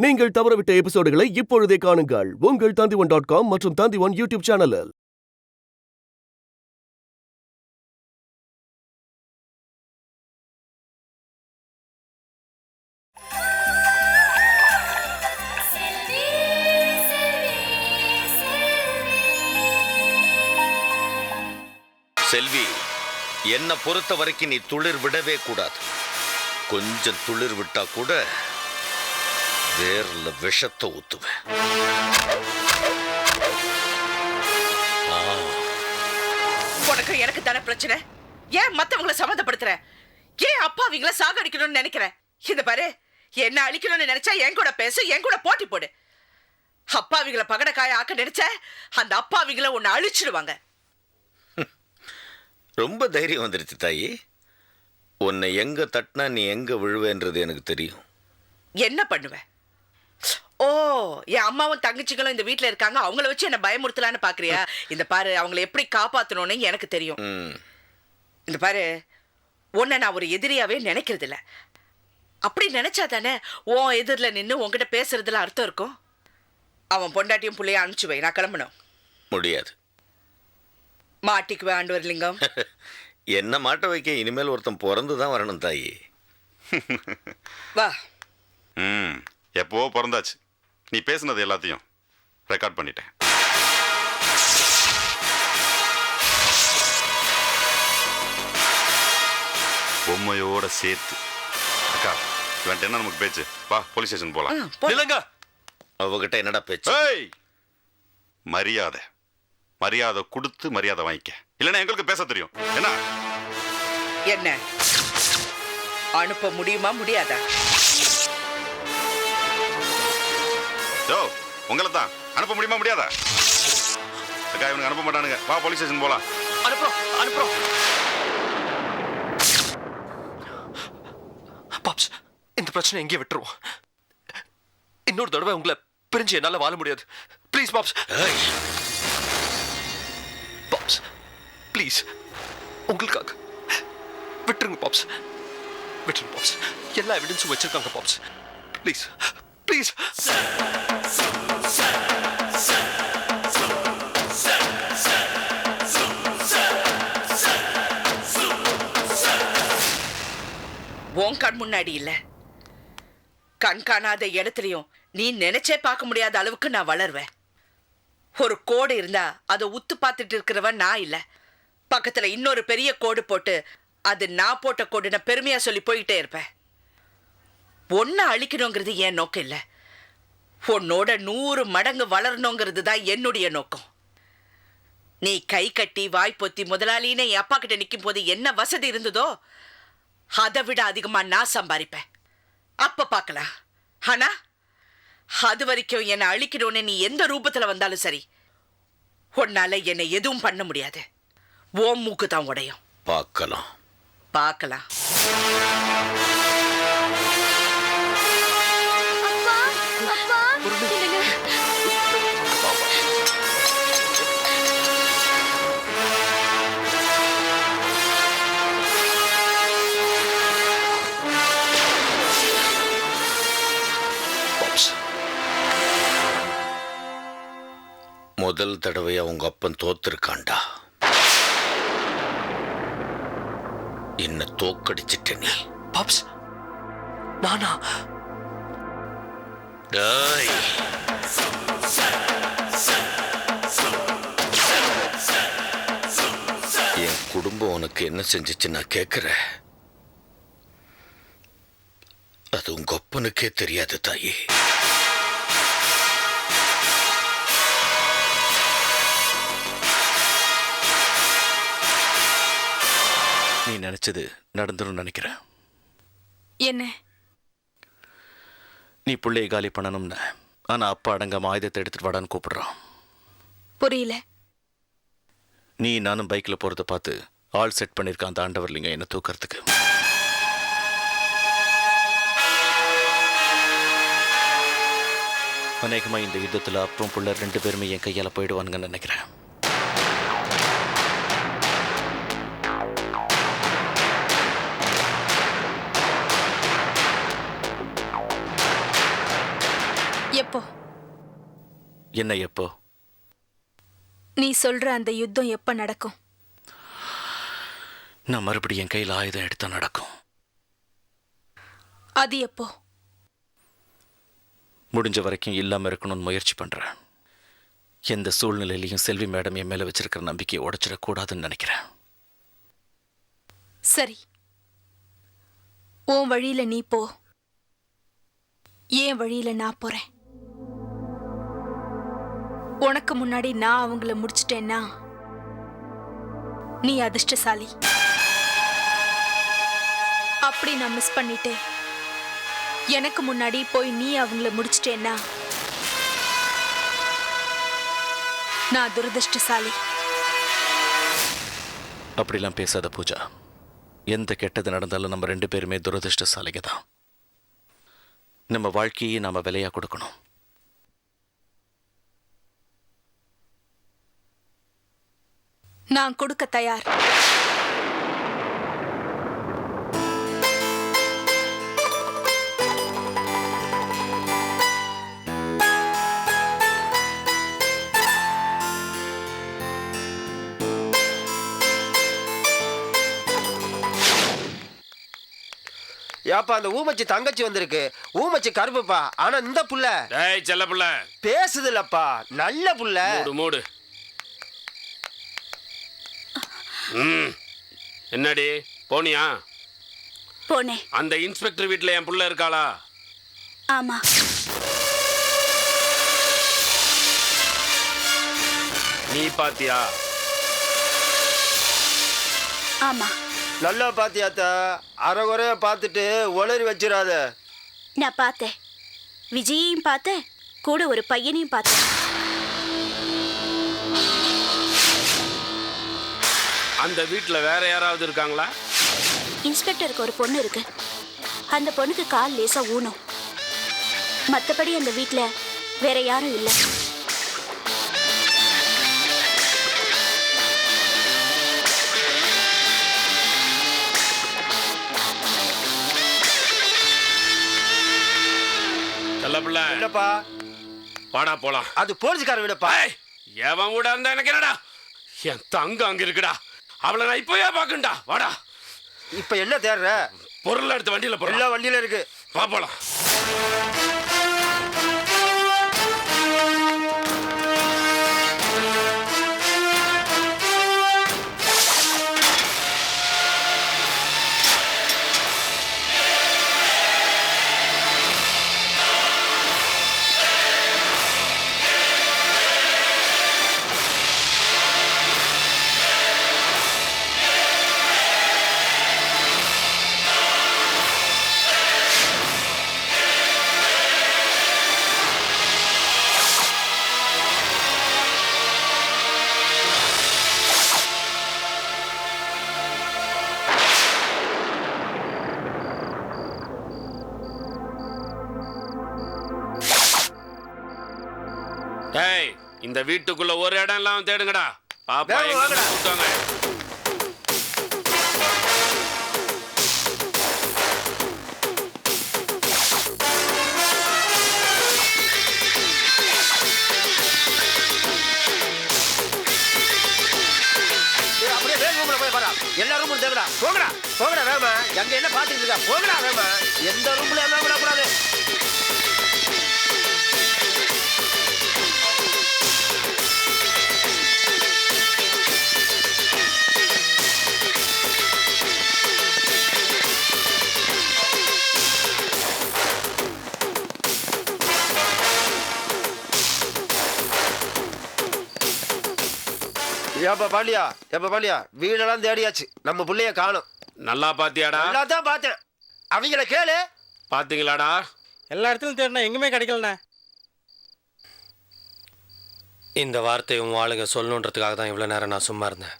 நீங்கள் தவறவிட்ட எபிசோடுகளை இப்பொழுதே காணுங்கள் உங்கள் Tandivan.com மற்றும் Tandivan யூடியூப் சேனலில். செல்வி, என்னை பொறுத்த வரைக்கும் நீ துளிர் விடவே கூடாது. கொஞ்சம் துளிர் விட்டா கூட வேர்ல விஷத்தை ஊத்துவேன். உனக்கு எனக்கு தானே பிரச்சனை. ஏன் மத்தவங்களை சம்மந்தப்படுத்துற? ஏன் அப்பாவிங்களை சாகடிக்கணும்னு நினைக்கிற? இது பாரு, என்ன அழிக்கணும்னு நினைச்சா என் கூட பேசு, என் கூட போட்டி போடு. அப்பாவிகளை பகடக்காய ஆக்க நினைச்ச அந்த அப்பாவிகளை உன்னை அழிச்சிடுவாங்க. ரொம்ப தைரியம் வந்துருச்சு தாயி. உன்னை எங்க தட்டினா நீ எங்க விழுவேன்றது எனக்கு தெரியும். என்ன பண்ணுவேன்? ஓ, என் அம்மாவும் தங்கச்சிகளும் இந்த வீட்டுல இருக்காங்க, அவங்கள வச்சு என்ன பயமுறுத்தலான்னு பாக்குறியா? இந்த பாரு, அவங்களை எப்படி காப்பாத்தணும்னு எனக்கு தெரியும். இந்த பாரு, உன்னை நான் ஒரு எதிரியாவே நினைக்கிறது இல்ல. அப்படி நினைச்சா தானே உன் எதிரில நின்று உன்கிட்ட பேசுறதுல அர்த்தம் இருக்கும். அவன் பொண்டாட்டியும் பிள்ளைய அனுப்பிச்சு வை, நான் கிளம்பணும். முடியாது. மாட்டிக்குவே ஆண்டவர் லிங்கம். என்ன மாட்ட வைக்க இனிமேல் ஒருத்தன் பிறந்துதான் வரணும் தாயி. வா. எப்போ பிறந்தாச்சு. நீ பேசுனது எல்லாத்தையும் ரெக்கார்ட் பண்ணிட்டேன். பொம்மையோட சேர்த்து. அக்கா, இவன்ட்டு என்ன நமக்கு பேச்சு? வா, போலீஸ் ஸ்டேஷன் போலாம். இல்லங்க, அவகிட்ட என்னடா பேச்சு? மரியாதை மரியாதை கொடுத்து மரியாதை வாங்கிக்க, இல்லைன்னா எங்களுக்கு பேச தெரியும். என்ன என்ன அனுப்ப முடியுமா முடியாதா? உங்களை தான் அனுப்ப முடியுமா முடியாதா? அக்கா, இவனுக்கு அனுப்ப மாட்டானுங்க. வா, போலீஸ் ஸ்டேஷன் போலாம். அனுப்புறோம் அனுப்புறோம். பாப்ஸ், இந்த பிரச்சனை எங்கே விட்டுருவோம். இன்னொரு தடவை உங்களை பிரிஞ்சு என்னால வாழ முடியாது. ப்ளீஸ் பாப்ஸ். பாப்ஸ் ப்ளீஸ், உங்களுக்காக விட்டுருங்க பாப்ஸ். விட்டுருங்க பாப்ஸ். எல்லா எவிடன்ஸும் வச்சிருக்காங்க பாப்ஸ். Please please. உன் கண் முன்னாடி இல்ல, கண் காணாத இடத்துலயும் நீ நினைச்சே பார்க்க முடியாத அளவுக்கு நான் வளருவேன். ஒரு கோடு இருந்தா அதை உத்து பார்த்துட்டு இருக்கிறவன் நான் இல்ல, பக்கத்துல இன்னொரு பெரிய கோடு போட்டு அது நான் போட்ட கோடுன பெருமையா சொல்லி போயிட்டே இருப்பேன். ஒன்ன அழிக்கணுங்கிறது என் நோக்கம் இல்ல, உன்னோட 100 மடங்கு வளரணுங்கிறது தான் என்னுடைய நோக்கம். நீ கை கட்டி வாய் பொத்தி முதலாளின்னு என் அப்பா கிட்ட நிற்கும் போது என்ன வசதி இருந்ததோ அதை விட அதிகமா நான் சம்பாதிப்பேன். அப்ப பார்க்கலாம். ஆனா அது வரைக்கும் என்னை அழிக்கணும்னு நீ எந்த ரூபத்துல வந்தாலும் சரி, உன்னால என்னை எதுவும் பண்ண முடியாது. ஓம் மூக்கு தான் உடையும். பார்க்கலாம் பார்க்கலாம். முதல் தடவையா உங்க அப்பன் தோத்துருக்காண்டா. என்ன தோக்கடிச்சிட்ட நீ. பாப்ஸ், நானா? என் குடும்பம் உனக்கு என்ன செஞ்சிச்சு நான் கேட்கிறேன். அது உங்க அப்பனுக்கே தெரியாது தாயே. நீ நினைச்சது நடந்துரும் நினைக்கிறேன். என்ன? நீ பிள்ளையை காலி பண்ணணும்னு, ஆனா அப்பா அடங்காம ஆயுதத்தை எடுத்துட்டு வாடான்னு கூப்பிடுறான். புரியல. நீ நானும் பைக்ல போறதை பார்த்து ஆள் செட் பண்ணிருக்கான் அந்த ஆண்டவர்லிங்க என்ன தூக்கறதுக்கு. அநேகமா இந்த யுத்தத்துல அப்புறம் புள்ள 2 பேருமே என் கையால போயிடுவானுங்கன்னு நினைக்கிறேன். எப்போ? என்ன எப்போ? நீ சொல்ற அந்த யுத்தம் எப்ப நடக்கும்? நான் மறுபடியும் என் கையில் ஆயுதம் எடுத்தா நடக்கும். அது எப்போ? முடிஞ்ச வரைக்கும் இல்லாம இருக்கணும்னு முயற்சி பண்றேன். எந்த சூழ்நிலையிலையும் செல்வி மேடம் என் மேல வச்சிருக்கிற நம்பிக்கையை உடைச்சிடக்கூடாதுன்னு நினைக்கிறேன். சரி, உன் வழியில நீ போ, என் வழியில நான் போறேன். உனக்கு முன்னாடி நான் அவங்கள முடிச்சிட்டேன்னா நீ அதிர்ஷ்டசாலி. அப்படி நான் மிஸ் பண்ணிட்டேன், எனக்கு முன்னாடி போய் நீ அவங்கள முடிச்சிட்டேன்னா நான் துரதிர்ஷ்டசாலி. அப்படிலாம் பேசாத பூஜா. எந்த கெட்டது நடந்தாலும் நம்ம 2 பேருமே துரதிர்ஷ்டசாலிங்க தான். நம்ம வாழ்க்கையை நாம விலையா கொடுக்கணும். நான் கொடுக்க தயார். ஏப்பா அந்த ஊமச்சி தங்கச்சி வந்திருக்கு. ஊமச்சி கருப்புப்பா, ஆனா இந்த புள்ள டேய் செல்ல புள்ள பேசுது இல்லப்பா, நல்ல புள்ள. மூடு என்னடி போனியா? போனேன். அந்த இன்ஸ்பெக்டர் வீட்ல என் புள்ள இருக்காளா? ஆமா. நீ பாத்தியா? ஆமா. நல்லா பாத்தியாத்தா, அரைகுறைய பார்த்துட்டு உளறி வச்சிடாத. நான் பார்த்தேன், விஜயையும் பார்த்தேன், கூட ஒரு பையனையும் பார்த்தேன். அந்த வீட்ல வேற யாராவது இருக்காங்களா? இன்ஸ்பெக்டருக்கு ஒரு பொண்ணு இருக்கு. அந்த பொண்ணுக்கு கால் லேசா ஊனும். மற்றபடி அந்த வீட்ல வேற யாரும் இல்லை. செல்ல புள்ள என்னப்பா? வாடா போலாம். அது போலீஸ்காரன் விடப்பா. ஏய், எவன் கூட இருந்தா எனக்கு என்னடா? என் தங்க அங்க இருக்குடா, அவளை நான் இப்போயா பாக்கண்டா. வாடா. இப்ப என்ன தேடுற? பொருள் எடுத்து வண்டியில போறோம். எல்லா வண்டியில இருக்கு, வா போலாம். டேய், இந்த வீட்டுக்குள்ள ஒரு இடம் எல்லாம் தேடுங்கடா. பாப்பா வேகமா எங்க வாங்கடா. கூட்டாங்க. ஏய், அப்படியே வேக ரூம்ல போய் பாரா. எல்லா ரூமும் தேடுடா. போங்கடா போங்கடா வேகமா. எங்க என்ன பாத்துட்டு இருக்கா? போங்கடா வேகமா. எந்த ரூம்ல எல்லாம் விடக்கூடாது. ஏப்பா பாண்டியா, ஏப்பா பாண்டியா, வீடெல்லாம் தேடியாச்சு, நம்ம புள்ளைய காணும். நல்லா பாத்தியாடா? நல்லா தான் பார்த்தேன். அவங்கள கேளு. பாத்தீங்களாடா? எல்லா இடத்துலையும் தேடினா எங்குமே கிடைக்கலண்ணே. இந்த வார்த்தை உன் ஆளுங்க சொல்லணுன்றதுக்காக தான் இவ்வளோ நேரம் நான் சும்மா இருந்தேன்.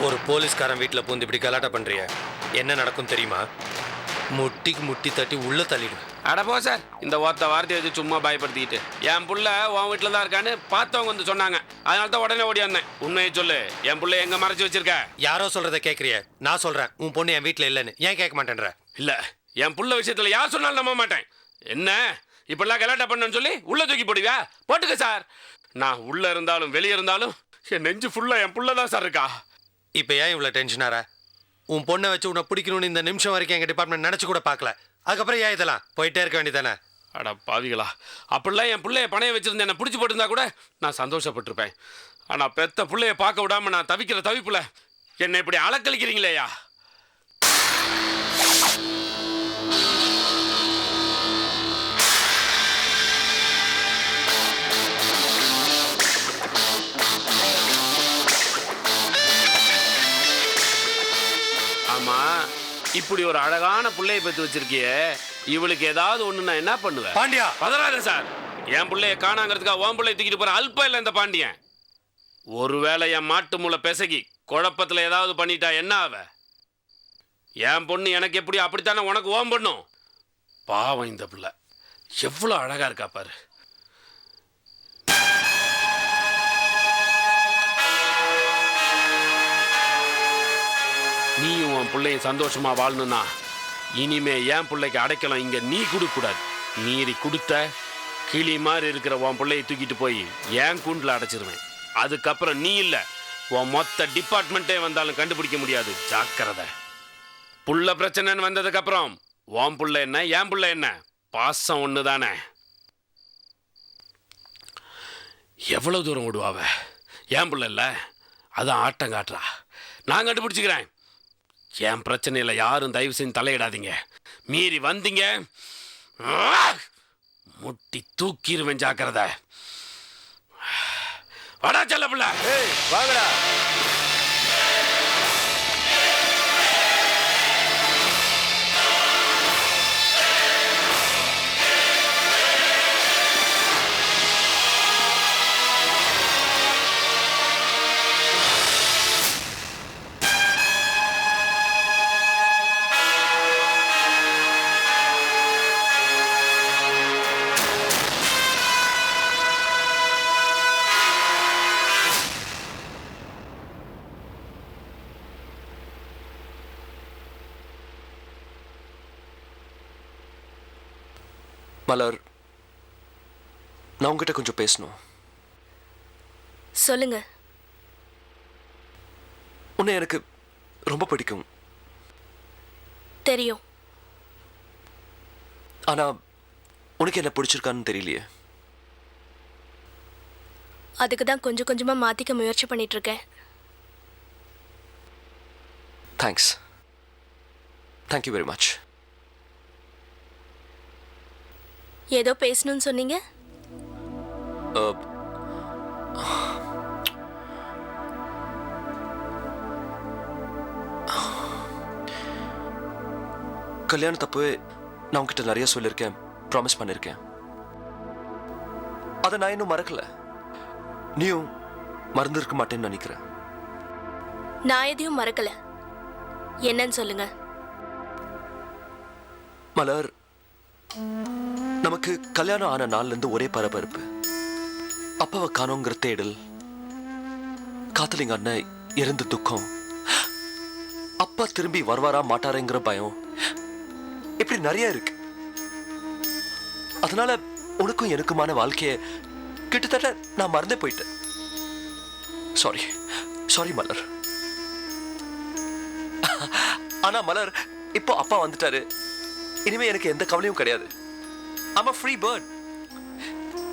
ஒரு போலீஸ்காரன் வீட்டில் பூந்து இப்படி கலாட்டா பண்ணுறிய, என்ன நடக்கும் தெரியுமா? முட்டிக்கு முட்டி தட்டி உள்ள தள்ளிடுவேன். அட போ சார், இந்த ஒத்த வார்த்தையை வச்சு சும்மா பயப்படுத்திக்கிட்டு. என் புள்ள உன் வீட்டில் தான் இருக்கான்னு பார்த்தவங்க வந்து சொன்னாங்க, அதனால தான் உடனே ஓடி வந்தேன். உண்மையை சொல்லு, என் புள்ள எங்க மறைச்சு வச்சிருக்க? யாரோ சொல்றதை கேட்குறிய? நான் சொல்கிறேன், உன் பொண்ணு என் வீட்டில் இல்லைன்னு. ஏன் கேட்க மாட்டேன்ற? இல்ல, என் புள்ள விஷயத்துல யார் சொன்னாலும் நம்ப மாட்டேன். என்ன இப்பெல்லாம் கலாட்டா பண்ணன்னு சொல்லி உள்ள தூக்கி போடுவியா? போட்டுக்க சார். நான் உள்ள இருந்தாலும் வெளியே இருந்தாலும் என் நெஞ்சு ஃபுல்லா என் புள்ள தான் சார் இருக்கா. இப்போ ஏன் இவ்வளோ டென்ஷனாரா? உன் பொண்ணை வச்சு உன்னை பிடிக்கணும்னு இந்த நிமிஷம் வரைக்கும் எங்கள் டிபார்ட்மெண்ட் நினச்சி கூட பார்க்கல. அதுக்கப்புறம் ஏன் இதெல்லாம் போயிட்டே இருக்க வேண்டியதானே? அட பாவிகளா, அப்படிலாம் என் பிள்ளைய பணைய வச்சிருந்தேன் என்னை பிடிச்சி போட்டிருந்தா கூட நான் சந்தோஷப்பட்டிருப்பேன். ஆனால் பெத்த பிள்ளைய பார்க்க விடாம நான் தவிக்கிற தவிப்புல என்னை இப்படி அலக்கழிக்கிறீங்களேயா? ஆமா, இப்படி ஒரு அழகான பிள்ளைய பெற்று வச்சிருக்கியே, இவளுக்கு ஏதாவது ஒண்ணு நான் என்ன பண்ணுவேன்? பாண்டியா, பதறாத சார். என் பிள்ளைய காணாங்கிறதுக்காக உன் பிள்ளைய தூக்கிட்டு போற அல்பம் இல்லை இந்த பாண்டியன். ஒருவேளை என் மாட்டு மூளை பெசகி குழப்பத்துல ஏதாவது பண்ணிட்டா என்ன ஆவ? என் பொண்ணு எனக்கு எப்படி அப்படித்தானே உனக்கு ஓம் பண்ணும். பாவம் இந்த பிள்ளை எவ்வளவு அழகா இருக்கா பாரு. நீயும் உன் பிள்ளையும் சந்தோஷமா வாழணும்னா இனிமே என் பிள்ளைக்கு அடைக்கலாம் இங்க நீ கொடுக்கூடாது. மீறி கொடுத்த கிளி மாதிரி இருக்கிற உன் பிள்ளையை தூக்கிட்டு போய் என் கூண்டில் அடைச்சிருவேன். அதுக்கப்புறம் நீ இல்லை, உன் மொத்த டிபார்ட்மெண்ட்டே வந்தாலும் கண்டுபிடிக்க முடியாது. ஜாக்கிரதை. புள்ள பிரச்சனைன்னு வந்ததுக்கு அப்புறம் உன் புள்ள என்ன என் புள்ள என்ன, பாசம் ஒன்று தானே. எவ்வளவு தூரம் விடுவாவ? என் புள்ள இல்லை, அதான் ஆட்டம் காட்டுறா. நான் கண்டுபிடிச்சிக்கிறேன். என் பிரச்சனையில் யாரும் தயவு செஞ்சு தலையிடாதீங்க. மீறி வந்தீங்க முட்டி தூக்கிடுவேன். ஜாக்கிரதை. வாடா செல்ல பிள்ளை. வாங்கடா. மலர், நான் உங்ககிட்ட கொஞ்சம் பேசணும். சொல்லுங்க. உன்னை எனக்கு ரொம்ப பிடிக்கும். தெரியும். ஆனா உனக்கு என்ன பிடிச்சிருக்கான்னு தெரியலையே. அதுக்கு தான் கொஞ்சம் கொஞ்சமா மாத்திக்க முயற்சி பண்ணிட்டு இருக்கேன். தேங்க்ஸ். Thank you very much. ஏதோ பேசணும்னு சொன்னீங்க. கல்யாணத்தப்பவே நான் உங்ககிட்ட நிறைய சொல்லியிருக்கேன், ப்ராமிஸ் பண்ணியிருக்கேன். அதை நான் இன்னும் மறக்கல. நீயும் மறந்துருக்க மாட்டேன்னு நினைக்கிறேன். நான் எதையும் மறக்கல. என்னன்னு சொல்லுங்க. மலர், நமக்கு கல்யாணம் ஆன நாள்ல இருந்து ஒரே பரபரப்பு. அப்பாவை காணோங்கிற தேடல், காத்தலிங்க அண்ணன் இறந்த துக்கம், அப்பா திரும்பி வருவாரா மாட்டாரேங்கிற பயம், இப்படி நிறைய இருக்கு. அதனால உனக்கும் எனக்குமான வாழ்க்கைய கிட்டத்தட்ட நான் மறந்தே போயிட்டேன். சாரி சாரி மலர். ஆனா மலர், இப்போ அப்பா வந்துட்டாரு. இனிமே எனக்கு எந்த கவலையும் கிடையாது. I'm a free bird.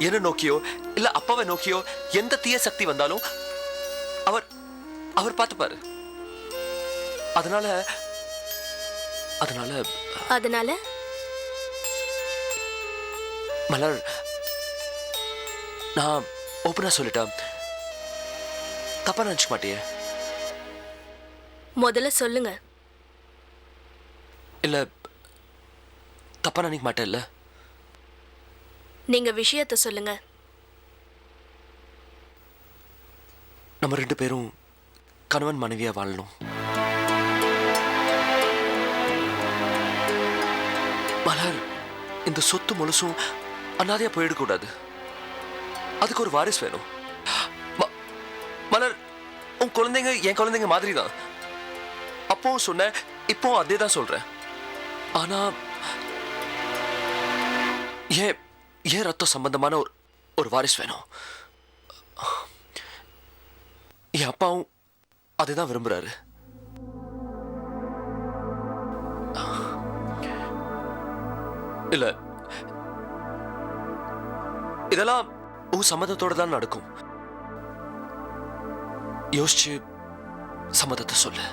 என்ன நோக்கியோ இல்ல அப்பாவை நோக்கியோ எந்த தீய சக்தி வந்தாலும் அவர் அவர் பார்த்துப்பாரு. அதனால அதனால அதனால மலர், நான் ஓப்பனா சொல்லிட்டேன், தப்பா நினைச்சுக்க மாட்டியே? முதல்ல சொல்லுங்க. இல்ல தப்பா நினைக்க மாட்டேன் இல்ல? நீங்க விஷயத்தை சொல்லுங்க. நம்ம ரெண்டு பேரும் கணவன் மனைவியா வாழணும். மலர், இந்த சொத்து முழுசும் அனாதையா போயிடக்கூடாது. அதுக்கு ஒரு வாரிசு வேணும். மலர், உன் குழந்தைங்க என் குழந்தைங்க மாதிரி தான். அப்பவும் சொன்ன, இப்போ அதே தான் சொல்றேன். ஆனா ஏன் ஏன் ரத்தம் சம்பந்தமான ஒரு வாரிசு வேணும். என் அப்பாவும் அதுதான் விரும்புறாரு. இல்ல, இதெல்லாம் உன் சம்மதத்தோட தான் நடக்கும். யோசிச்சு சம்மதத்தை சொல்லு.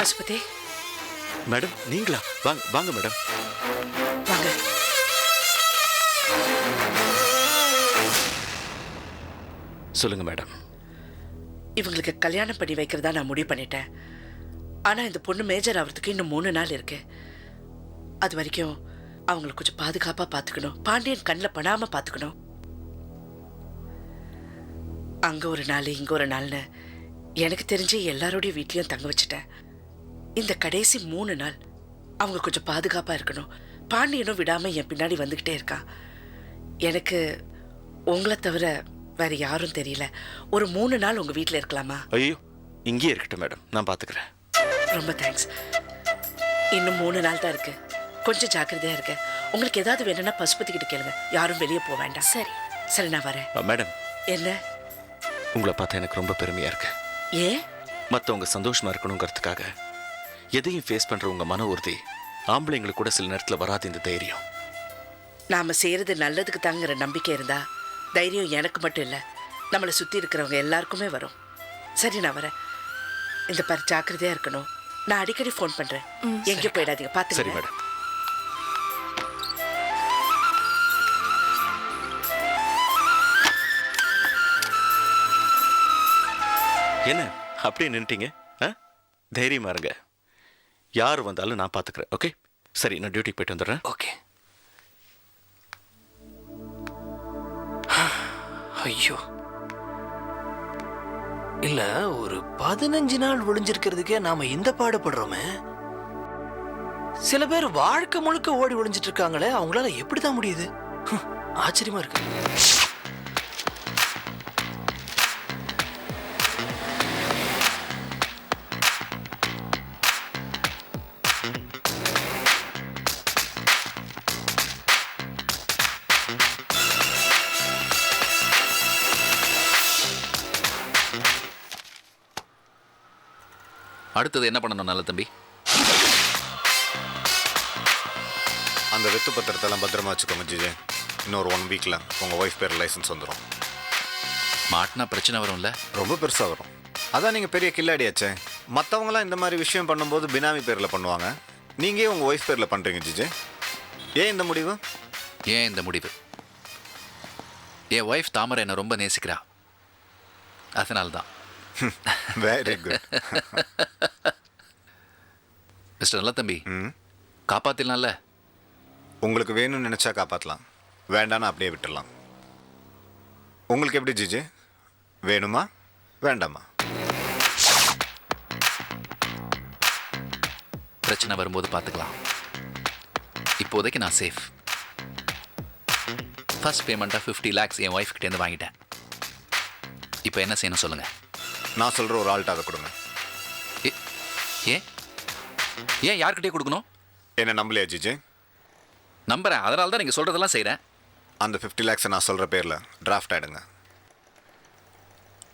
பசுபதி, மேடம் நீங்களா? வாங்க வாங்க மேடம். வாங்க. சொல்லுங்க மேடம். இவங்களுக்கு கல்யாணம் பண்ணி வைக்கிறதா நான் முடிவு பண்ணிட்டேன். ஆனா இந்த பொண்ணு மேஜர் ஆகிறதுக்கு இன்னும் 3 நாள் இருக்கு. அது வரைக்கும் அவங்களை கொஞ்சம் பாதுகாப்பா பாத்துக்கணும். பாண்டியன் கண்ணில் படாம பாத்துக்கணும். அங்க ஒரு நாள் இங்க ஒரு நாள்னு எனக்கு தெரிஞ்சு எல்லாரோடைய வீட்லயும் தங்க வச்சுட்டேன். இந்த கடைசி 3 நாள் அவங்க கொஞ்சம் பாதுகாப்பா இருக்கணும். பாண்டியனும் விடாம என் பின்னாடி வந்துகிட்டே இருக்கான். எனக்கு உங்களை தவிர வேற யாரும் தெரியல. ஒரு 3 நாள் உங்க வீட்டில் இருக்கலாமா? ஐயோ, இங்கேயே இருக்கட்டும் மேடம், நான் பாத்துக்கிறேன். ரொம்ப தேங்க்ஸ். இன்னும் 3 நாள் தான் இருக்கு. கொஞ்சம் ஜாக்கிரதையா இருக்க. உங்களுக்கு ஏதாவது வேணும்னா பசுபதி கிட்ட கேளுங்க. யாரும் வெளியே போக வேண்டாம். சரி சரி, நான் வரேன். மேடம், என்ன? உங்களை பார்த்தா எனக்கு ரொம்ப பெருமையா இருக்கு. ஏன்? மற்றவங்க சந்தோஷமா இருக்கணுங்கிறதுக்காக எதையும் ஃபேஸ் பண்ற உங்க மன உறுதி ஆம்பளைங்களுக்கு கூட சில நேரத்தில் வராது. இந்த தைரியம் நாம செய்யறது நல்லதுக்கு தாங்கிற நம்பிக்கை இருந்தா தைரியம் எனக்கு மட்டும் இல்ல, நம்மளை சுத்தி இருக்கிறவங்க எல்லாருக்குமே வரும். சரி, நான் வரேன். இந்த பாரு, ஜாக்கிரதையா இருக்கணும். நான் அடிக்கடி ஃபோன் பண்றேன். எங்கேயும் போயிடாதீங்க. சரி பாத்துங்க. மேடம். என்ன அப்படியே நின்ட்டீங்க? தைரியமா இருங்க. யார் வந்தாலும் நான் பாத்துக்கிறேன். ஓகே, சரி, நான் டியூட்டிக்கு போயிட்டு வந்துடுறேன். ஓகே. ஐயோ, இல்ல, ஒரு 15 நாள் ஒளிஞ்சிருக்கிறதுக்கே நாம இந்த பாடுபடுறோமே. சில பேர் வாழ்க்கை முழுக்க ஓடி ஒளிஞ்சிட்டு இருக்காங்களே, அவங்களால எப்படிதான் முடியுது? ஆச்சரியமா இருக்கு. அடுத்தது என்ன பண்ணணும் நல்ல தம்பி? அந்த வெத்து பத்திரத்தெல்லாம் பத்திரமா வச்சுக்கோங்க ஜிஜே. இன்னொரு 1 வீக்கில் உங்கள் ஒய்ஃப் பேர் லைசன்ஸ் வந்துடும். மாட்டினா பிரச்சனை வரும்ல? ரொம்ப பெருசாக வரும். அதான் நீங்கள் பெரிய கில்லாடியாச்சே. மற்றவங்களாம் இந்த மாதிரி விஷயம் பண்ணும்போது பினாமி பேரில் பண்ணுவாங்க. நீங்கள் உங்கள் ஒய்ஃப் பேரில் பண்ணுறீங்க ஜிஜே. ஏன் இந்த முடிவு? ஏன் இந்த முடிவு? என் ஒய்ஃப் தாமரை என்னை ரொம்ப நேசிக்கிறா, அதனால்தான். Very good. மிஸ்டர் நல்ல தம்பி, காப்பாத்திடலாம்ல? உங்களுக்கு வேணும்னு நினச்சா காப்பாற்றலாம், வேண்டான்னு அப்படியே விட்டுடலாம். உங்களுக்கு எப்படி ஜிஜே? வேணுமா வேண்டாமா? பிரச்சனை வரும்போது பார்த்துக்கலாம். இப்போதைக்கு நான் சேஃப். ஃபர்ஸ்ட் பேமெண்ட்டாக 50 lakhs என் ஒய்ஃப் கிட்டேருந்து வாங்கிட்டேன். இப்போ என்ன செய்யணும் சொல்லுங்க. நான் சொல்கிற ஒரு ஆள்கிட்ட அதை கொடுங்க. ஏன் ஏன் யார்கிட்டயே கொடுக்கணும்? என்ன நம்பலையா ஜிஜே? நம்புறேன், அதனால தான் நீங்கள் சொல்கிறதெல்லாம் செய்கிறேன். அந்த 50 lakhs நான் சொல்கிற பேரில் டிராஃப்ட் ஆகிடுங்க.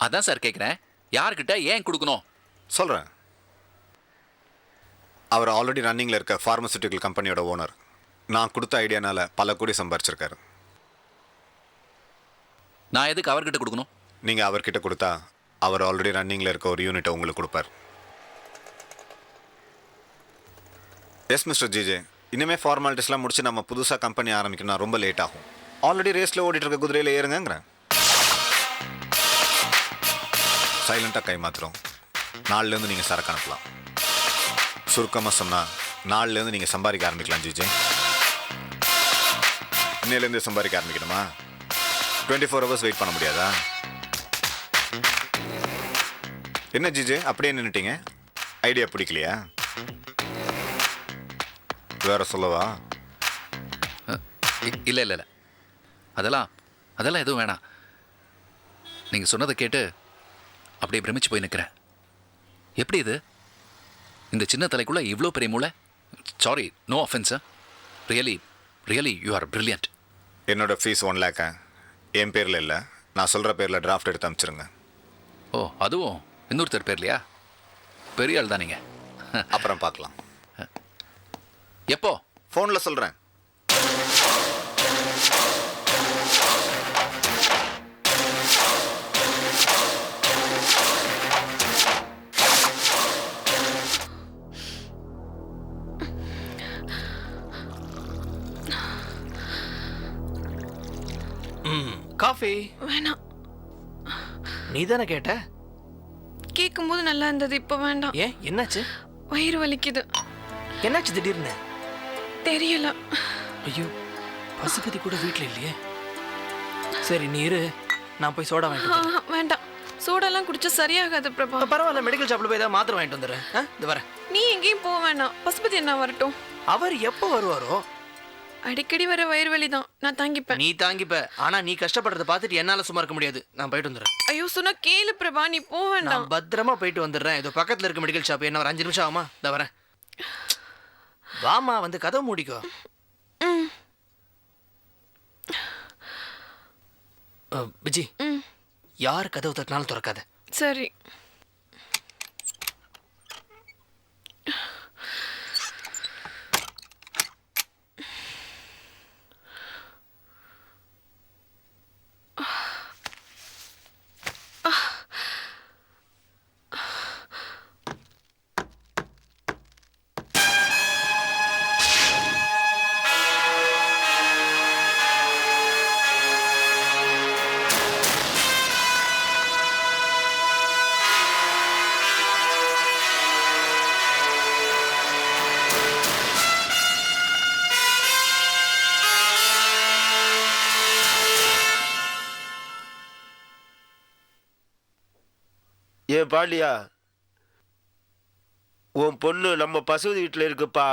அதான் சார் கேட்குறேன், யார்கிட்ட ஏன் கொடுக்கணும்? சொல்கிறேன். அவர் ஆல்ரெடி ரன்னிங்கில் இருக்க ஃபார்மசூட்டிக்கல் கம்பெனியோட ஓனர். நான் கொடுத்த ஐடியானால பல கோடி சம்பாரிச்சிருக்காரு. நான் எதுக்கு அவர்கிட்ட கொடுக்கணும்? நீங்கள் அவர்கிட்ட கொடுத்தா அவர் ஆல்ரெடி ரன்னிங்கில் இருக்க ஒரு யூனிட்டை உங்களுக்கு கொடுப்பார். எஸ் மிஸ்டர் ஜிஜே, இனிமேல் ஃபார்மாலிட்டிஸ்லாம் முடிச்சு நம்ம புதுசாக கம்பெனி ஆரம்பிக்கணும், ரொம்ப லேட் ஆகும். ஆல்ரெடி ரேஸில் ஓடிட்டு இருக்க குதிரையில் ஏறுங்கிறேன். சைலண்டாக கை மாத்திரம். நாலுலேருந்து நீங்கள் சரக்கு அனுப்பலாம். சுருக்கமாக சொன்னால் நாலுலேருந்து நீங்கள் சம்பாதிக்க ஆரம்பிக்கலாம் ஜிஜே. இன்னையிலேருந்து சம்பாதிக்க ஆரம்பிக்கணுமா? 24 hours வெயிட் பண்ண முடியாதா? என்ன ஜிஜே அப்படியே நின்றுட்டீங்க? ஐடியா பிடிக்கலையா? வேற சொல்லவா? இல்லை இல்லை இல்லை, அதெல்லாம் எதுவும் வேணாம். நீங்கள் சொன்னதை கேட்டு அப்படியே பிரமிச்சு போய் நிற்கிறேன். எப்படி இது? இந்த சின்ன தலைக்குள்ளே இவ்வளோ பெரிய மூளை? Sorry, no offence. Really you are brilliant. என்னோட ஃபீஸ் 1 lakh என் பேரில் இல்லை, நான் சொல்கிற பேரில் டிராஃப்ட் எடுத்து அனுப்பிச்சிருங்க. ஓ, அதுவும் இன்னொருத்தர் பேர்லையா? பெரிய ஆள் தான் நீங்கள். அப்புறம் பார்க்கலாம். எப்போ? ஃபோனில் சொல்கிறேன். காஃபி வேணாம். நீ தானே கேட்ட? கேட்கும்போது நல்லா இருந்தது, இப்போ வேண்டாம். ஏன், என்னாச்சு? வயிறு வலிக்குது. என்னாச்சு திடீர்னு? தெரியல. ஐயோ, பசுபதி கூட வீட்டில் இல்லையே. சரி நீ இரு, நான் போய் சோடா வாங்கிட்டு வந்துடுறேன். வேண்டாம், சோடாலாம் குடிச்சா சரியாகாது பிரபா. பரவாயில்ல, மெடிக்கல் ஷாப்ல போய் ஏதாவது மாத்திரை வாங்கிட்டு வந்துடுறேன். இது வரேன். நீ எங்கேயும் போக வேணாம், பசுபதி என்ன வரட்டும். அவர் எப்போ வருவாரோ? அடிக்கடி வர வயிறு வலி தான், நான் தாங்கிப்பேன். நீ தாங்கிப்ப, ஆனா நீ கஷ்டப்படுறத பார்த்துட்டு என்னால சும்மா இருக்க முடியாது. நான் போயிட்டு வந்துடுறேன். ஐயோ சொன்னா கேளு பிரபா, நீ போக வேண்டாம். நான் பத்திரமா போயிட்டு வந்துடுறேன். இது பக்கத்துல இருக்க மெடிக்கல் ஷாப். என்ன ஒரு 5 நிமிஷம் ஆகுமா? இந்த வரேன். வாமா, வந்து கதவு மூடிக்கோ. விஜி, யார் கதவு தட்டினாலும் திறக்காத. சரி. ஏ பாண்டியா, உன் பொண்ணு நம்ம பசுபதி வீட்டில் இருக்குப்பா.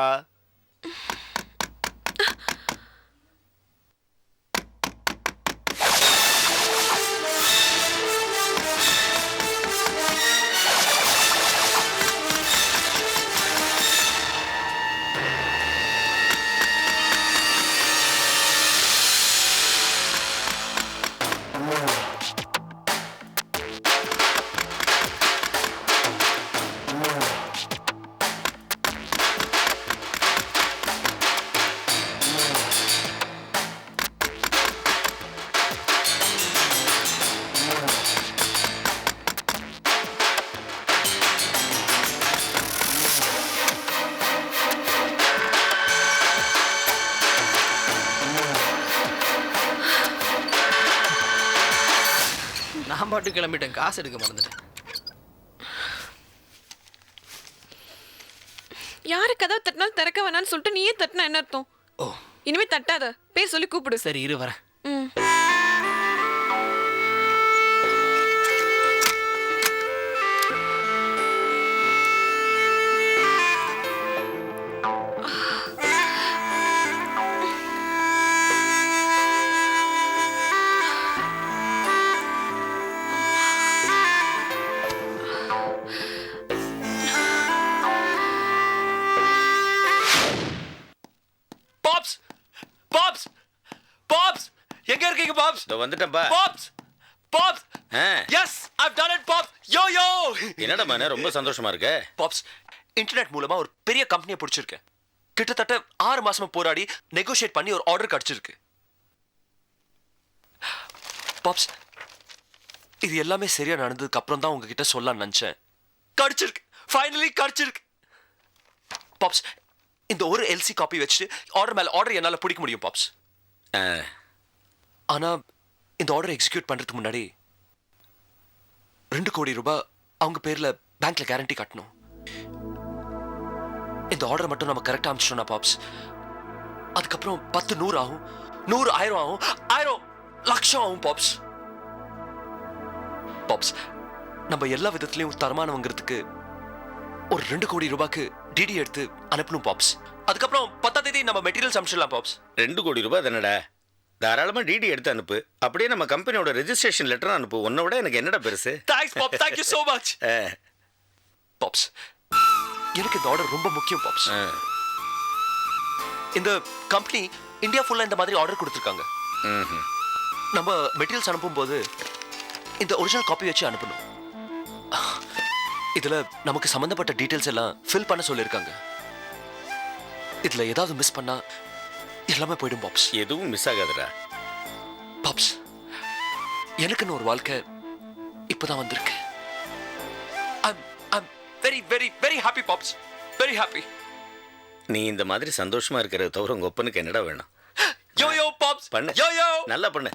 நான் பாட்டு கிளம்பிட்டேன், காசு எடுக்க மறந்துட்டேன். யாரு கதவு தட்டினாலும் திறக்க வேணான்னு சொல்லிட்டு நீயே தட்டினா என்ன அர்த்தம்? ஓ, இனிமே தட்டாத, பேர் சொல்லி கூப்பிடு. சரி இரு வரேன். எங்க இருக்கீங்க பாப்ஸ்? இதோ வந்துட்டேன்ப்பா. பாப்ஸ் பாப்ஸ் எஸ் ஐவ் டன் இட் பாப்ஸ். யோ யோ, என்னடா மனே ரொம்ப சந்தோஷமா இருக்க? பாப்ஸ், இன்டர்நெட் மூலமா ஒரு பெரிய கம்பெனியை பிடிச்சிருக்கேன். கிட்டத்தட்ட 6 மாசமா போராடி நெகோஷியேட் பண்ணி ஒரு ஆர்டர் கிடைச்சிருக்கு. பாப்ஸ், இது எல்லாமே சரியா நடந்ததுக்கு அப்புறம் தான் உங்ககிட்ட சொல்லலாம்னு நினைச்சேன். கிடைச்சிருக்கு, ஃபைனலி கிடைச்சிருக்கு. பாப்ஸ், இந்த ஒரு எல்சி காப்பி வச்சுட்டு ஆர்டர் மேல ஆர்டர் என்னால பிடிக்க முடியும் பாப்ஸ். ஆனா இந்த ஆர்டர் எக்ஸிக்யூட் பண்றதுக்கு முன்னாடி 2 கோடி ரூபாய் அவங்க பேர்ல பேங்க்ல கேரண்டி கட்டணும். இந்த ஆர்டர் மட்டும் நம்ம கரெக்டா அனுப்பிச்சிட்டோம்னா பாப்ஸ், அதுக்கப்புறம் 10 100 ஆகும், 100 1000 ஆகும், 1000 லட்சம் ஆகும் பாப்ஸ். பாப்ஸ், நம்ம எல்லா விதத்திலையும் தரமானவங்கிறதுக்கு ஒரு 2 கோடி ரூபாய்க்கு டிடி எடுத்து அனுப்பணும் பாப்ஸ். அதுக்கப்புறம் 10ஆம் தேதி நம்ம மெட்டீரியல்ஸ் அனுப்பிச்சிடலாம் பாப்ஸ். 2 கோடி ரூபாய் தானடா, தாராளமா டிடி எடுத்து அனுப்பு. அப்படியே நம்ம கம்பெனியோட ரெஜிஸ்ட்ரேஷன் லெட்டர் அனுப்பு. உன்னை விட எனக்கு என்னடா பெருசு. Thanks pops, thank you so much. Pops, எனக்கு இந்த ஆர்டர் ரொம்ப முக்கியம் பாப்ஸ். இந்த கம்பெனி இந்தியா ஃபுல்லா இந்த மாதிரி ஆர்டர் கொடுத்துருக்காங்க. நம்ம மெட்டீரியல்ஸ் அனுப்பும்போது இந்த ஒரிஜினல் காப்பி வச்சு அனுப்பணும். இதுல நமக்கு சம்பந்தப்பட்ட டீடைல்ஸ் எல்லாம் ஃபில் பண்ண சொல்லியிருக்காங்க. இதுல ஏதாவது மிஸ் பண்ணா எல்லாமே போயிடும் பாப்ஸ். எதுவும் மிஸ் ஆகாதுடா பாப்ஸ். எனக்குன்னு ஒரு வாழ்க்கை இப்பதான் வந்திருக்கு. I'm very very very happy பாப்ஸ், very happy. நீ இந்த மாதிரி சந்தோஷமா இருக்கிறத தவிர உங்க ஒப்பனுக்கு என்னடா வேணும்? யோயோ பாப்ஸ், பண்ணு, யோயோ நல்லா பண்ணு.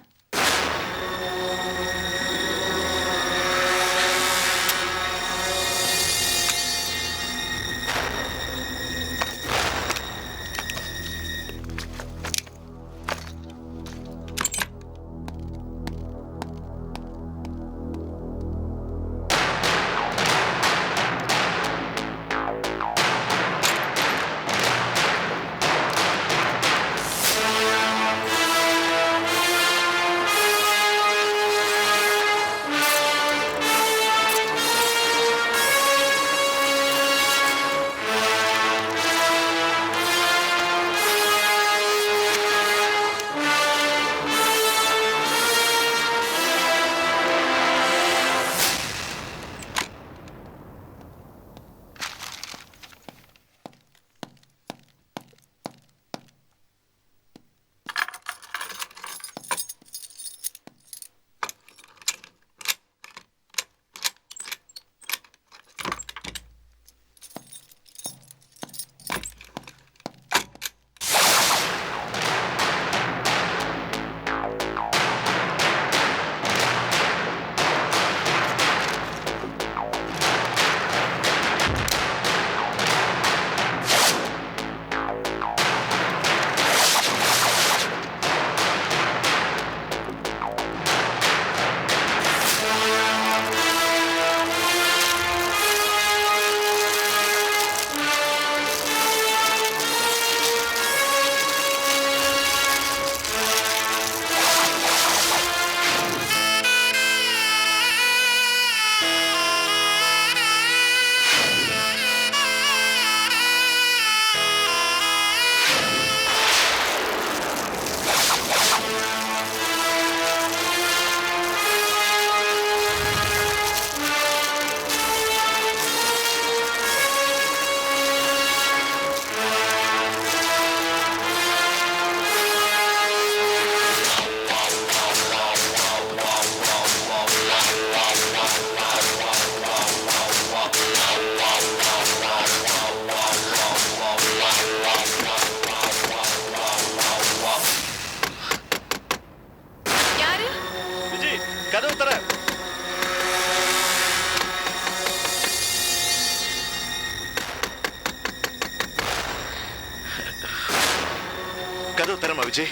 கதவு தரமா விஜய்?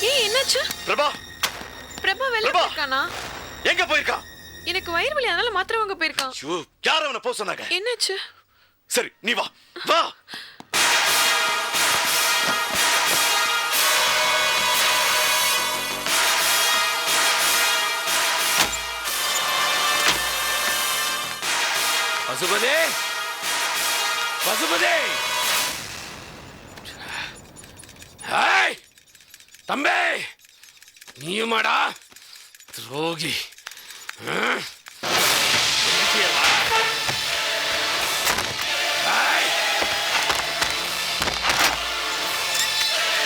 என்னாச்சு? பிரபா வெளிய போயிருக்கானா? எங்க போயிருக்கா? எனக்கு வயிறு வலி, அதனால மாத்திரை வாங்க போயிருக்கான். ஐயோ, யார் அவனை போக சொன்னாங்க? என்னாச்சு? சரி, நீ வா வா. பசுபதே, பசுபதே, ஹாய் தம்பி, நீயுமாடா துரோகி?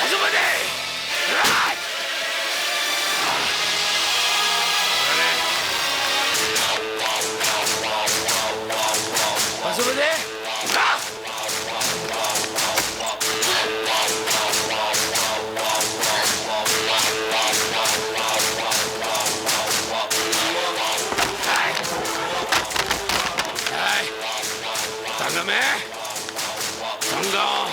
பசுபதே, பசுபதே, தங்கமே தங்கம்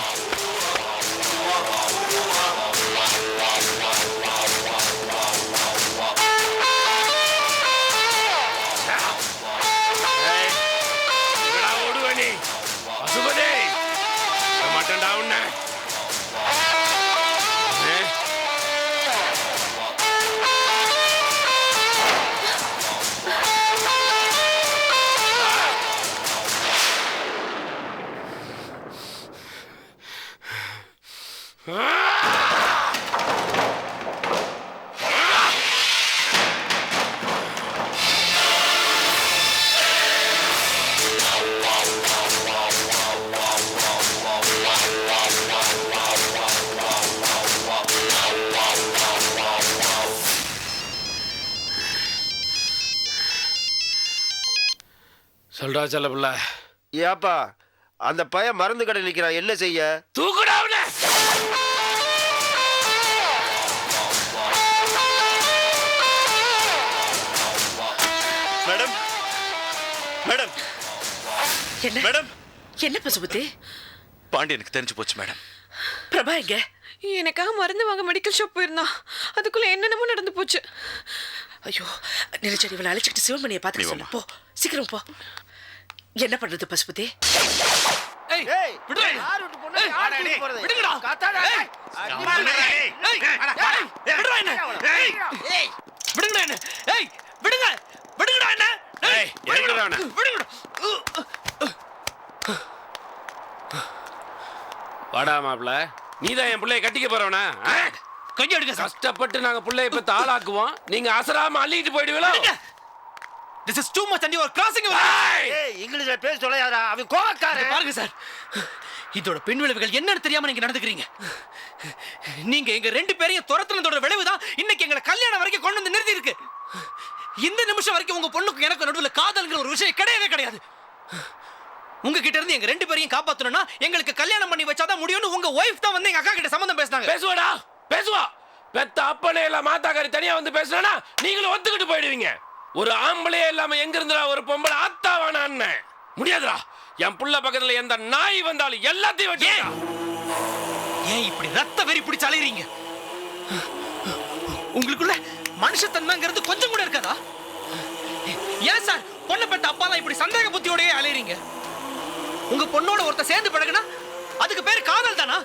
ஓடுவனி பசுபதே மாட்டேன்டா உன்ன சொல்றா செல்ல பிள்ளை. ஏப்பா அந்த பையன் மருந்து கடை நிற்கிறான், என்ன செய்ய? தூக்குடா அவனை. மேடம் மேடம் என்ன மேடம் என்ன பசுபதி? பாண்டியனுக்கு தெரிஞ்சு போச்சு மேடம். பிரபா எங்க? எனக்காக மருந்து வாங்க மெடிக்கல் ஷாப் போயிருந்தான். அதுக்குள்ள என்னென்னமோ நடந்து போச்சு. ஐயோ நிலச்சரி இவளை அழைச்சிட்டு சிவமணியை பார்த்து சொல்லு. போ சீக்கிரம் போ. என்ன பண்றது பசுபதி? வாடா மாப்பிள்ள, நீதான் என் பிள்ளைய கட்டிக்க போறவனா? கொஞ்சம் எடுக்க. கஷ்டப்பட்டு நாங்க பிள்ளைய இப்ப தாளாக்குவோம், நீங்க அசராம அள்ளிட்டு போயிடுவீங்களோ? This is too much and you are crossing your line. இங்கிலீஷ்ல பேச சொல்லாதடா, அவன் கோவக்காரன். பாருங்க சார், இதோட பின் விளைவுகள் என்னன்னு தெரியாம நீங்க நடந்துக்கிறீங்க. நீங்க எங்க ரெண்டு பேரையும் துரத்துனதோட விளைவுதான் இன்னைக்கு எங்களை கல்யாணம் வரைக்கும் கொண்டு வந்து நிறுத்தி இருக்கு. இந்த நிமிஷம் வரைக்கும் உங்க பொண்ணுக்கு எனக்கு நடுவுல காதல்ங்கிற ஒரு விஷயம் கிடையவே கிடையாது. உங்ககிட்ட இருந்து எங்க ரெண்டு பேரையும் காப்பாத்தணும்னா எங்களுக்கு கல்யாணம் பண்ணி வச்சாதான் முடியும்னு உங்க ஒய்ஃப் தான் வந்து எங்க அக்கா கிட்ட சம்மந்தம் பேசினாங்க. பேசுவாடா பேசுவா. பெத்த அப்பனே இல்ல மாத்தாக்காரி தனியா வந்து பேசுனா நீங்களும் ஒத்துக்கிட்டு போயிடுவீங்க. ஒரு ஆம்பளையே இல்லாம எங்க இருந்துடா ஒரு பொம்பளை ஆத்தாவானான்னு? முடியாதுடா. என் புள்ள பக்கத்துல எந்த நாய் வந்தாலும் எல்லாத்தையும் வச்சு. ஏன் இப்படி ரத்த வெறி பிடிச்சு அலையறீங்க? உங்களுக்குள்ள மனுஷத்தன்மைங்கிறது கொஞ்சம் கூட இருக்காதா? ஏன் சார் பொண்ணை பெற்ற அப்பாலாம் இப்படி சந்தேக புத்தியோடயே அலையறீங்க? உங்க பொண்ணோட ஒருத்த சேர்ந்து பழகுனா அதுக்கு பேர் காதல் தானா?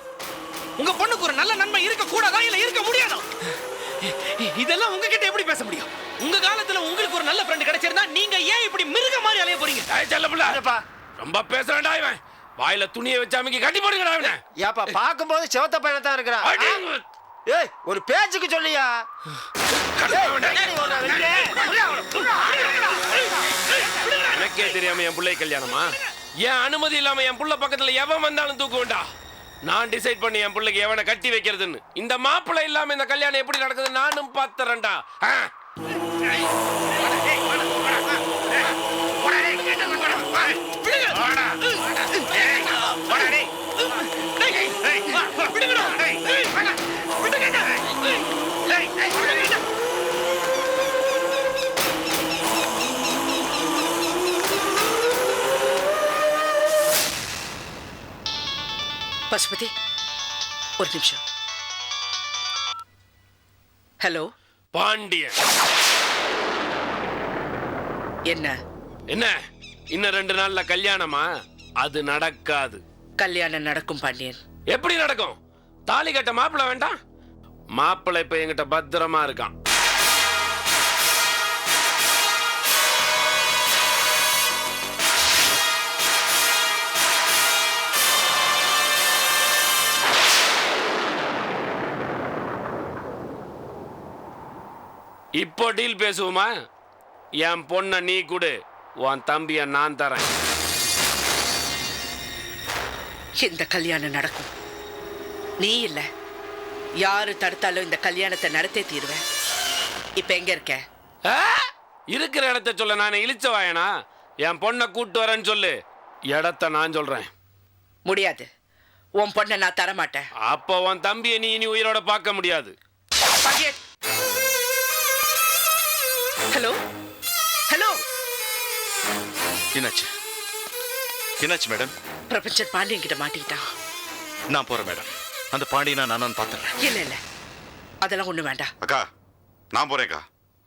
உங்க பொண்ணுக்கு ஒரு நல்ல நன்மை இருக்க கூடாதா இல்ல இருக்க முடியாதா? இதெல்லாம் உங்ககிட்ட எப்படி பேச முடியும்? உங்க காலத்துல உங்களுக்கு ஒரு நல்ல ஃப்ரெண்ட் கிடைச்சிருந்தா நீங்க ஏன் இப்படி மிருக மாதிரி அலைய போறீங்க? செல்லப்புள்ள ரொம்ப பேசுறடா இவன். வாயில துணியை வச்சாமக்கு கட்டி போடுங்கடா இவனை. ஏப்பா பாக்கும்போது செவத்த பையன் தான் இருக்கிறான். ஏய் ஒரு பேச்சுக்கு சொல்லியா? எனக்கே தெரியாம என் பிள்ளை கல்யாணமா? என் அனுமதி இல்லாம என் புள்ள பக்கத்துல எவன் வந்தாலும் தூக்குவேண்டா. நான் டிசைட் பண்ணி என் பிள்ளைக்கு எவனை கட்டி வைக்கிறதுன்னு. இந்த மாப்பிள்ளை இல்லாம இந்த கல்யாணம் எப்படி நடக்குது நானும் பாத்துறேன்டா. பசுபதி ஒரு நிமிஷம். ஹலோ பாண்டியன். என்ன என்ன இன்னும் 2 நாள்ல கல்யாணமா? அது நடக்காது. கல்யாணம் நடக்கும் பாண்டியன். எப்படி நடக்கும்? தாலி கட்ட மாப்பிள்ளை வேண்டாம்? மாப்பிள்ளை இப்ப என்கிட்ட பத்திரமா இருக்கான். இப்போ டீல் பேசுவோமா? என் பொண்ண நீ கொடு, உன் தம்பிய நான் தரேன். இந்த கல்யாணம் நடக்கும். நீ இல்ல யாரு தடுத்தாலும் இந்த கல்யாணத்தை நடத்தே தீருவேன். இப்ப எங்க இருக்க? இருக்கிற இடத்த சொல்ல நான் இழிச்ச வாயனா? என் பொண்ணை கூட்டு வரேன்னு சொல்லு. இடத்த நான் சொல்றேன். முடியாது. உன் பொண்ணை நான் தர மாட்டேன். அப்போ உன் தம்பியை நீ இனி உயிரோட பார்க்க முடியாது. ஹலோ ஹலோ என்னாச்சு? என்னாச்சு மேடம்? பிரபஞ்சன் பாண்டியன் கிட்ட மாட்டிக்கிட்டான். நான் போறேன் மேடம். அந்த பாண்டியனா நான் பார்த்துறேன். இல்ல அதெல்லாம் ஒண்ணு வேண்டாம். அக்கா நான் போறேன்க்கா.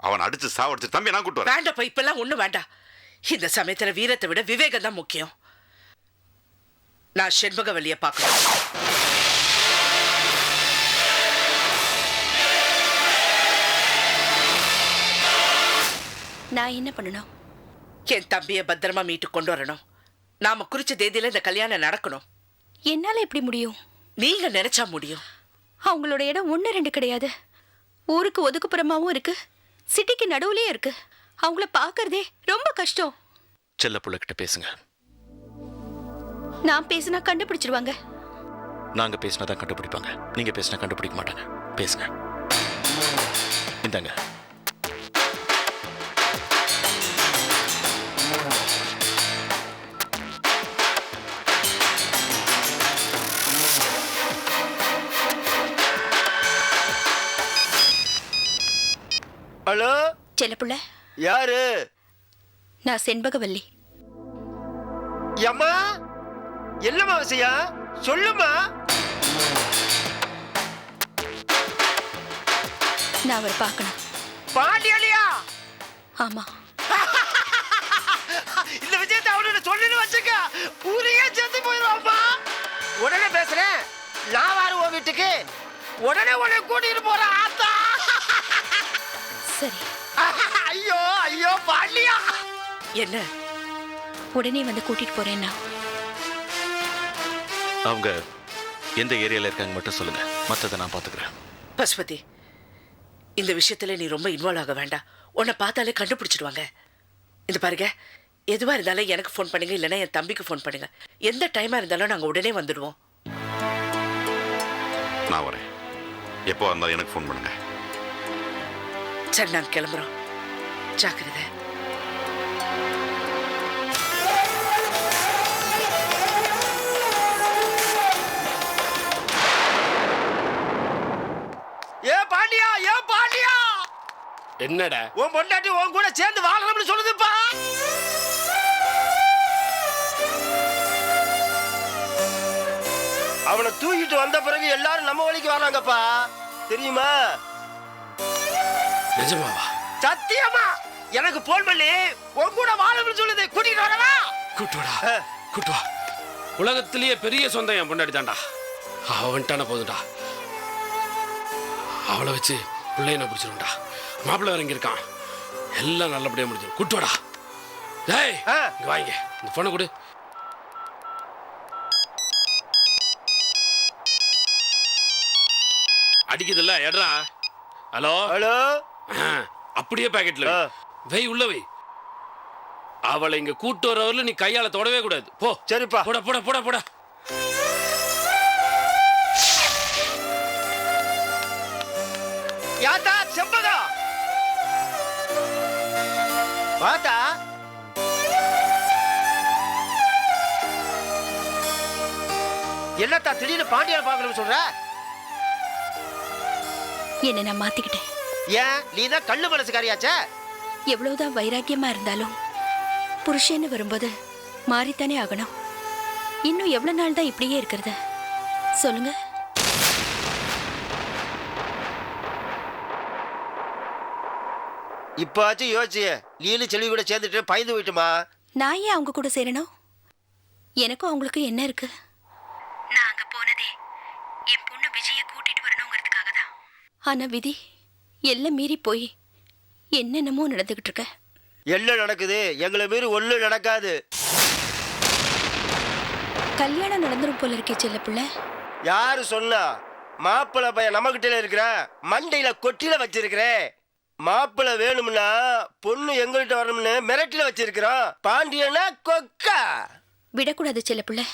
அவன் அடிச்சு சாவடிச்சு தம்பி நான் கூட்டு வரேன். வேண்டாம், இப்பெல்லாம் ஒண்ணு வேண்டாம். இந்த சமயத்துல வீரத்தை விட விவேகம் தான் முக்கியம். நான் செண்பகவல்லிய பார்க்கணும். நான் என்ன பண்ணணும்? என் தம்பிய பத்திரமா மீட்டு கொண்டு வரணும். நாம குறிச்ச தேதியில இந்த கல்யாணம் நடக்கணும். என்னால எப்படி முடியும்? நீங்க நினைச்சா முடியும். அவங்களோட இடம் 1-2 கிடையாது. ஊருக்கு ஒதுக்குப்புறமாவும் இருக்கு, சிட்டிக்கு நடுவுலயே இருக்கு. அவங்கள பார்க்கறதே ரொம்ப கஷ்டம். செல்ல புள்ள கிட்ட பேசுங்க. நான் பேசினா கண்டுபிடிச்சிருவாங்க. நாங்க பேசினா தான் கண்டுபிடிப்பாங்க. நீங்க பேசினா கண்டுபிடிக்க மாட்டாங்க. பேசுங்க. இந்தாங்க. ஹலோ செல்லப்புள்ள, யாரு? நான் செண்பகவல்லி. அம்மா என்னம்மா விஷயம் சொல்லுமா. நான் அவரை பார்க்கணும். பாண்டியலியா? ஆமா. இந்த விஷயத்தை அவனோட சொல்லு வச்சுக்க, ஊரையே சேர்த்து போயிடுவாப்பா. உடனே பேசுறேன். நான் வாரு உன் வீட்டுக்கு. உடனே கூட்டிட்டு போறேன். ஆத்தா சரி. ஐயோ ஐயோ பாண்டியா. என்ன? உடனே வந்து கூட்டிட்டு போறேன்னா? அவங்க எந்த ஏரியால இருக்காங்க மட்டும் சொல்லுங்க. மற்றதை நான் பார்த்துக்கிறேன். பசுபதி, இந்த விஷயத்துல நீ ரொம்ப இன்வால்வ் ஆக வேண்டாம். உன்னை பார்த்தாலே கண்டுபிடிச்சிடுவாங்க. இந்த பாருங்க, எதுவா இருந்தாலும் எனக்கு ஃபோன் பண்ணுங்க, இல்லைன்னா என் தம்பிக்கு ஃபோன் பண்ணுங்க. எந்த டைமா இருந்தாலும் நாங்க உடனே வந்துடுவோம். நான் வரேன். எப்போ வந்தாலும் எனக்கு ஃபோன் பண்ணுங்க. சரி, நாங்க கிளம்புறோம். ஜாக்கிரதை. ஏ பாண்டியா, ஏ பாண்டியா. என்னடா? உன் பொண்டாட்டி உன் கூட சேர்ந்து வாழணும்னு சொல்லுதுப்பா. அவனை தூக்கிட்டு வந்த பிறகு எல்லாரும் நம்ம வழிக்கு வராங்கப்பா, தெரியுமா? நிஜமாவா? சத்தியமா. எனக்கு போன் பண்ணி உன் கூட வாழணும்னு சொல்லுது. கூட்டிட்டு வரவா? கூட்டுவாடா, கூட்டுவா. உலகத்திலேயே பெரிய சொந்தம் என் பொண்டாடி தான்டா. அவன்ட்டான போதும்டா. அவளை வச்சு பிள்ளைய நான் பிடிச்சிருவேன்டா. மாப்பிள்ளை இறங்கி இருக்கான். எல்லாம் நல்லபடியா முடிஞ்சிடும். கூட்டுவாடா. டேய், இங்க வாங்க. இந்த போனை கொடு. அடிக்குதுல்ல, எட்ரா. Hello hello. அப்படியே பாக்கெட்ல வை, உள்ள வை. அவளை இங்க கூட்டு வரவரில் நீ கையால தொடவே கூடாது. போ. சரிப்பா. போட போட போட போட. யாத்தா செம்பகா பாத்தா. என்னத்தா திடீர்னு பாண்டியனை பார்க்கணும்னு சொல்ற? என்ன நான் மாத்திக்கிட்டேன். ஏன்? நீ தான் கள்ளு மனசுக்காரியாச்சே. எவ்வளவுதான் வைராக்கியமா இருந்தாலும் புருஷன்னு வரும்போது மாறித்தானே ஆகணும். இன்னும் எவ்வளவு நாள் தான் இப்படியே இருக்கிறது சொல்லுங்க. இப்பாச்சும் யோசிச்சு நீலு செல்வி கூட சேர்ந்துட்டு பயந்து போயிட்டுமா. நான் ஏன் அவங்க கூட சேரணும்? எனக்கும் அவங்களுக்கு என்ன இருக்கு? நான் அங்க போனதே என் பொண்ணு விஜய கூட்டிட்டு வரணுங்கிறதுக்காக தான். ஆனா விதி எல்லாம் மீறி போய் என்னென்னமோ நடந்துகிட்டு இருக்க. எல்லாம் நடக்குது, எங்களை மீறி ஒன்றும் நடக்காது. கல்யாணம் நடந்துரும் போல இருக்கே செல்ல பிள்ளை. யாரு சொன்னா? மாப்பிள்ளை பையன் நம்ம கிட்ட இருக்கிற மண்டையில கொட்டில வச்சிருக்கிறேன். மாப்பிள்ளை வேணும்னா பொண்ணு எங்கள்கிட்ட வரணும்னு மிரட்டில வச்சிருக்கிறோம். பாண்டியனா கொக்கா. விடக்கூடாது செல்ல பிள்ளை.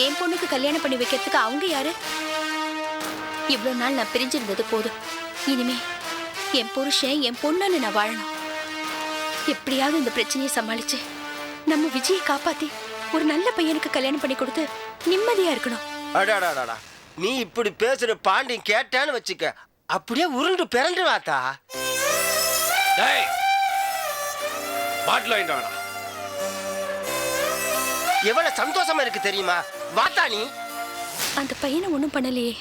என் பொண்ணுக்கு கல்யாணம் பண்ணி வைக்கிறதுக்கு அவங்க யாரு? இவ்வளவு நாள் நான் பிரிஞ்சிருந்தது போதும். இனிமே என் புருஷன் என் பொண்ணுன்னு நான் வாழணும். எப்படியாவது இந்த பிரச்சனையை சமாளிச்சு நம்ம விஜயை காப்பாத்தி ஒரு நல்ல பையனுக்கு கல்யாணம் பண்ணி கொடுத்து நிம்மதியா இருக்கணும். அடாடாடா, நீ இப்படி பேசுற பாண்டியன் கேட்டான்னு வச்சுக்க, அப்படியே உருண்டு பிறண்டு வாத்தா. டேய், பாட்டில் வாங்கிட்டு வாடா. எவ்வளவு சந்தோஷமா இருக்கு தெரியுமா? வாத்தா நீ. அந்த பையனை ஒன்றும் பண்ணலையே.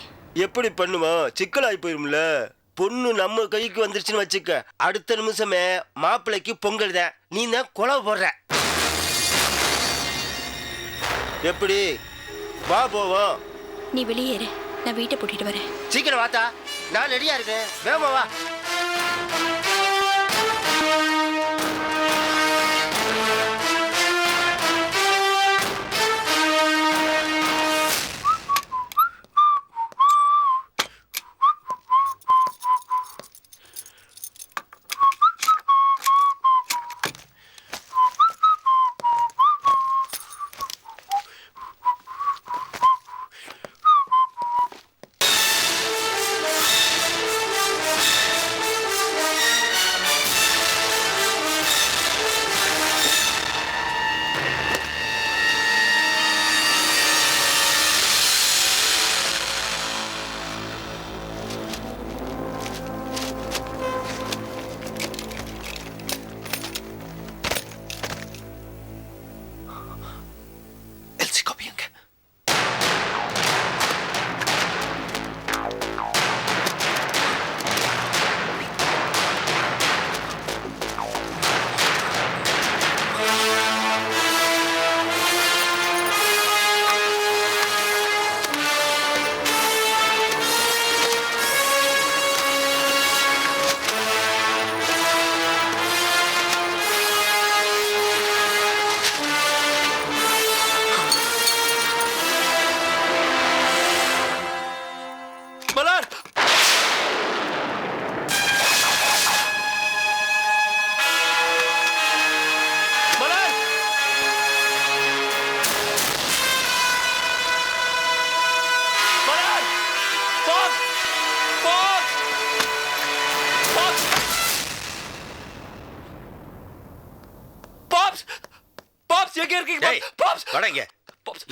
எப்படி பண்ணுமா? சிக்கலாகி போயிரும்ல. பொண்ணு நம்ம கைக்கு வந்துருச்சுன்னு வச்சுக்க, அடுத்த நிமிஷமே மாப்பிள்ளைக்கு பொங்கல் தான். நீ தான் கொலை போடுற. எப்படி? வா போவோம். நீ வெளியேறு, நான் வீட்டை பூட்டிட்டு வரேன். சீக்கிரம் வாத்தா, நான் ரெடியா இருக்கேன். வேகமா வா.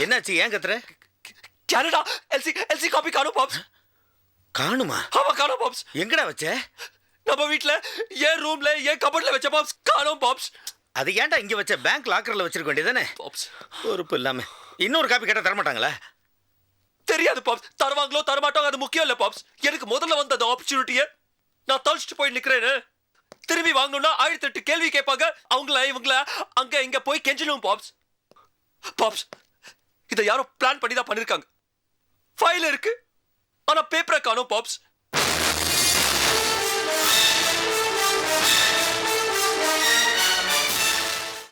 என்னாச்சு? ஏன் கத்துற? கனடா எல்சி காப்பி காணோம் பாப்ஸ். காணுமா? ஆமா காணோம் பாப்ஸ். எங்கடா வச்ச? நம்ம வீட்ல ஏன் ரூம்ல ஏன் கபோர்ட்ல வச்ச பாப்ஸ். காணோம் பாப்ஸ். அது ஏன்டா இங்க வச்ச? பேங்க் லாக்கர்ல வச்சிருக்க வேண்டியதானே பாப்ஸ். பொறுப்பு இல்லாம இன்னொரு காப்பி கேட்டா தர மாட்டாங்களா? தெரியாது பாப்ஸ். தருவாங்களோ தரமாட்டாங்க அது முக்கியம் இல்ல பாப்ஸ். எனக்கு முதல்ல வந்த அந்த ஆப்பர்ச்சுனிட்டியை நான் தொலைச்சிட்டு போய் நிக்கிறேன்னு. திரும்பி வாங்கணும்னா 1008 கேள்வி கேட்பாங்க. இவங்கள அங்க இங்க போய் கெஞ்சணும் பாப்ஸ். பாப்ஸ், இதை யாரோ பிளான் பண்ணி தான் பண்ணிருக்காங்க. ஃபைல் இருக்கு, ஆனா பேப்பரை காணோம் பாப்ஸ்.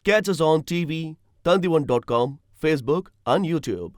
Catch us on TV, Tandivan.com, Facebook and YouTube.